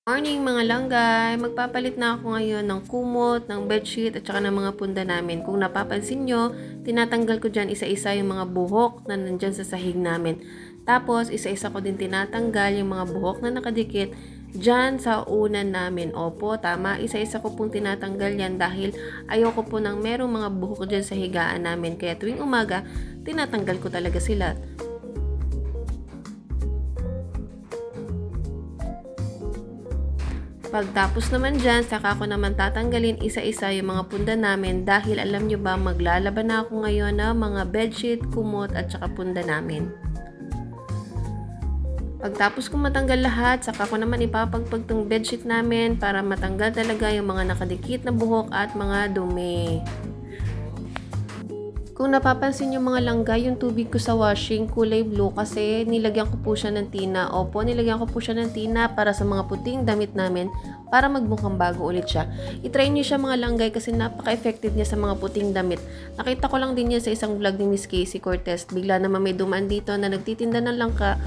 Morning mga langgay! Magpapalit na ako ngayon ng kumot, ng bedsheet at saka ng mga punda namin. Kung napapansin nyo, tinatanggal ko dyan isa-isa yung mga buhok na nandyan sa sahig namin. Tapos isa-isa ko din tinatanggal yung mga buhok na nakadikit dyan sa unan namin. Opo, tama. Isa-isa ko pong tinatanggal yan dahil ayoko po ng merong mga buhok dyan sa higaan namin. Kaya tuwing umaga, tinatanggal ko talaga sila. Pagtapos naman dyan, saka ko naman tatanggalin isa-isa yung mga punda namin dahil alam nyo ba, maglalaban na ako ngayon ng mga bedsheet, kumot at saka punda namin. Pagtapos kong matanggal lahat, saka ko naman ipapagpag tong bedsheet namin para matanggal talaga yung mga nakadikit na buhok at mga dumi. Kung napapansin yung mga langgay, yung tubig ko sa washing kulay blue kasi nilagyan ko po siya ng tina. Opo, nilagyan ko po siya ng tina para sa mga puting damit namin para magmukhang bago ulit siya. I-try nyo siya mga langgay kasi napaka-effective niya sa mga puting damit. Nakita ko lang din yan sa isang vlog ni Miss Casey Cortez. Bigla naman may dumaan dito na nagtitinda ng langka.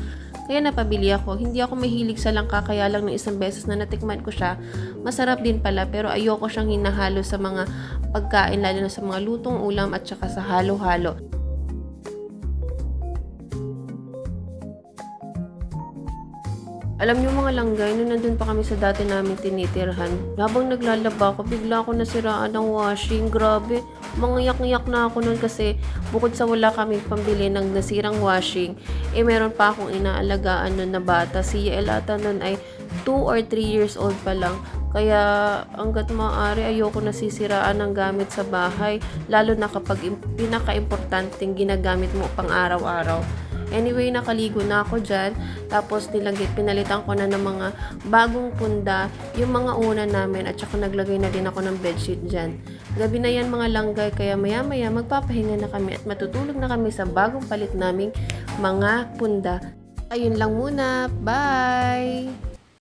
Kaya napabili ako. Hindi ako mahilig sa langka kaya lang ng isang beses na natikman ko siya. Masarap din pala pero ayoko siyang hinahalo sa mga pagkain lalo na sa mga lutong ulam at saka sa halo-halo. Alam niyo mga langgay, nung nandun pa kami sa dati naming tinitirhan, habang naglalaba ako, bigla ako nasiraan ng washing. Grabe, mangiyak-ngiyak na ako nun kasi bukod sa wala kaming pambili ng nasirang washing, meron pa akong inaalagaan nun na bata. Si Yael ata nun ay 2 or 3 years old pa lang. Kaya hanggat maaari ayoko nasisiraan ng gamit sa bahay, lalo na kapag pinaka-importanteng ginagamit mo pang araw-araw. Anyway, nakaligo na ako dyan. Tapos pinalitan ko na ng mga bagong punda yung mga una namin at saka naglagay na din ako ng bedsheet dyan. Gabi na yan mga langgay kaya maya-maya magpapahinga na kami at matutulog na kami sa bagong palit naming mga punda. Ayun lang muna. Bye!